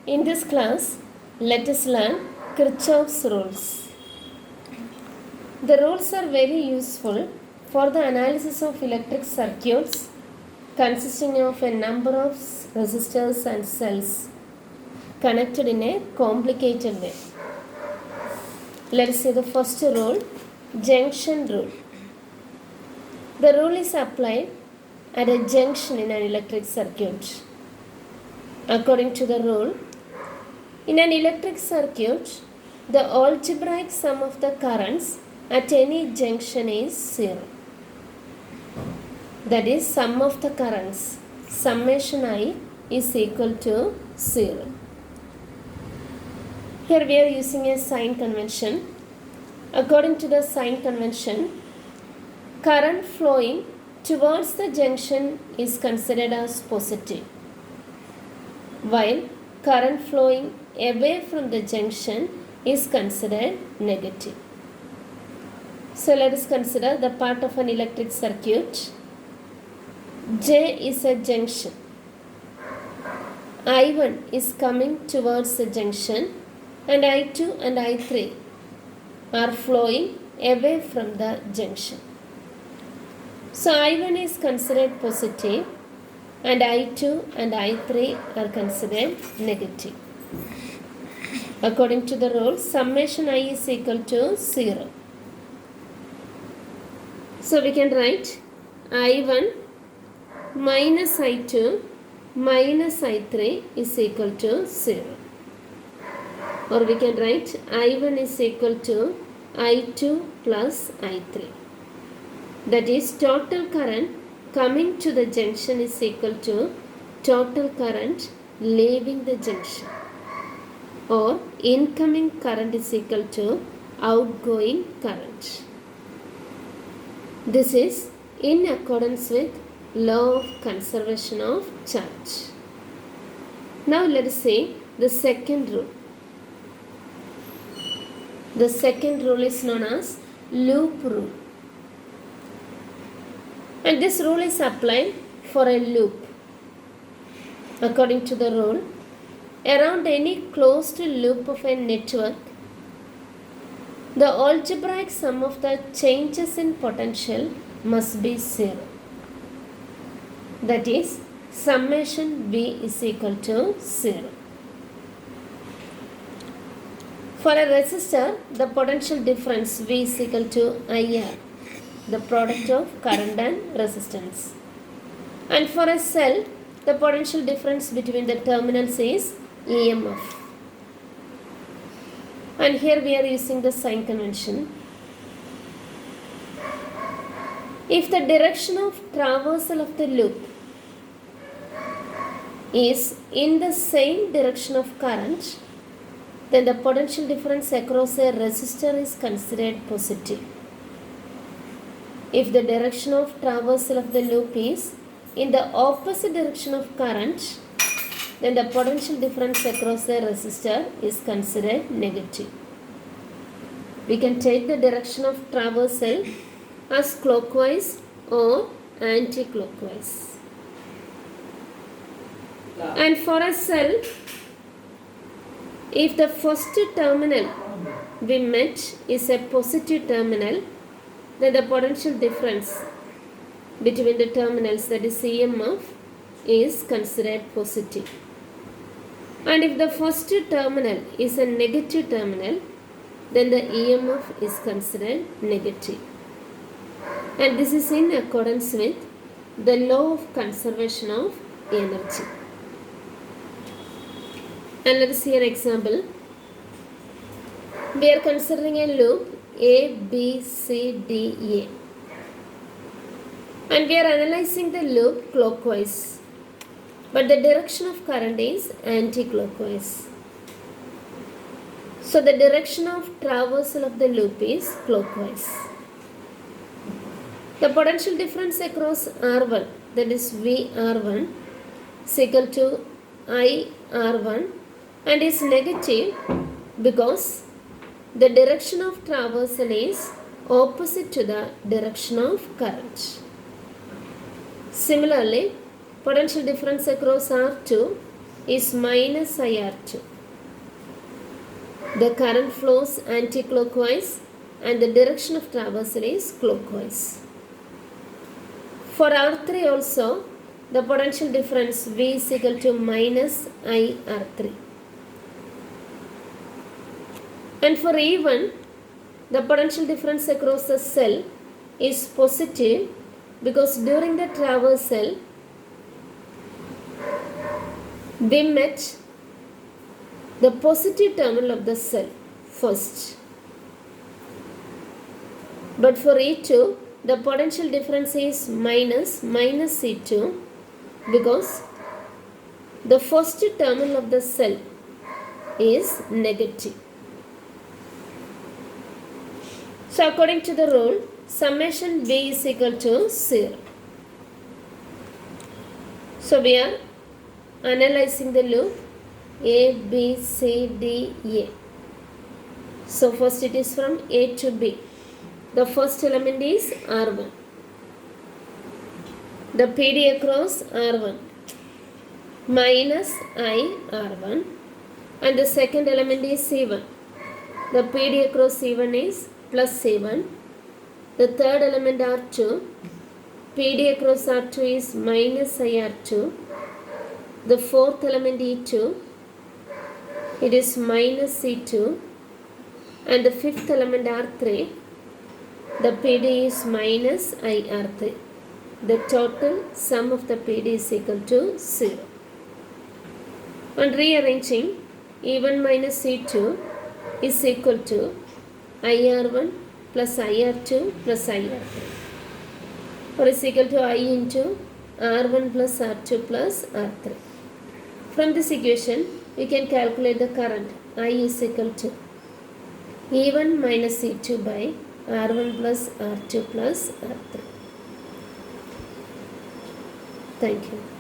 In this class, let us learn Kirchhoff's rules. The rules are very useful for the analysis of electric circuits consisting of a number of resistors and cells connected in a complicated way. Let us see the first rule, junction rule. The rule is applied at a junction in an electric circuit. According to the rule, in an electric circuit, the algebraic sum of the currents at any junction is 0. That is, sum of the currents, summation I is equal to 0. Here we are using a sign convention. According to the sign convention, current flowing towards the junction is considered as positive, while current flowing away from the junction is considered negative. So let us consider the part of an electric circuit. J is a junction. I1 is coming towards the junction and I2 and I3 are flowing away from the junction. So I1 is considered positive and I2 and I3 are considered negative. According to the rule, summation I is equal to 0. So we can write I1 minus I2 minus I3 is equal to 0. Or we can write I1 is equal to I2 plus I3. That is, total current coming to the junction is equal to total current leaving the junction, or incoming current is equal to outgoing current. This is in accordance with law of conservation of charge. Now let us see the second rule. The second rule is known as loop rule. And this rule is applied for a loop. According to the rule, around any closed loop of a network, the algebraic sum of the changes in potential must be 0. That is, summation V is equal to 0. For a resistor, the potential difference V is equal to IR, the product of current and resistance. And for a cell, the potential difference between the terminals is EMF. And here we are using the sign convention. If the direction of traversal of the loop is in the same direction of current, then the potential difference across a resistor is considered positive. If the direction of traversal of the loop is in the opposite direction of current, then the potential difference across the resistor is considered negative. We can take the direction of traversal as clockwise or anti-clockwise. And for a cell, if the first terminal we met is a positive terminal, then the potential difference between the terminals, that is EMF, is considered positive. And if the first terminal is a negative terminal, then the EMF is considered negative. And this is in accordance with the law of conservation of energy. And let us see an example. We are considering a loop A, B, C, D, A. And we are analyzing the loop clockwise. But the direction of current is anti-clockwise. So the direction of traversal of the loop is clockwise. The potential difference across R1, that is VR1, is equal to IR1 and is negative because the direction of traversal is opposite to the direction of current. Similarly, potential difference across R2 is minus IR2. The current flows anti-clockwise and the direction of traversal is clockwise. For R3 also, the potential difference V is equal to minus IR3. And for E1, the potential difference across the cell is positive because during the traversal, we met the positive terminal of the cell first. But for E2, the potential difference is minus C2 because the first terminal of the cell is negative. So according to the rule, summation V is equal to 0. So we are analyzing the loop A, B, C, D, A. So first it is from A to B. The first element is R1. The PD across R1 minus I R1, and the second element is C1. The PD across C1 is plus C1. The third element R2, PD across R2 is minus IR2. The fourth element E2, it is minus C2. And the fifth element R3, the PD is minus IR3. The total sum of the PD is equal to 0. On rearranging, E1 minus E2 is equal to IR1 plus IR2 plus IR3, or is equal to I into R1 plus R2 plus R3. From this equation, we can calculate the current. I is equal to E1 minus E2 by R1 plus R2 plus R3. Thank you.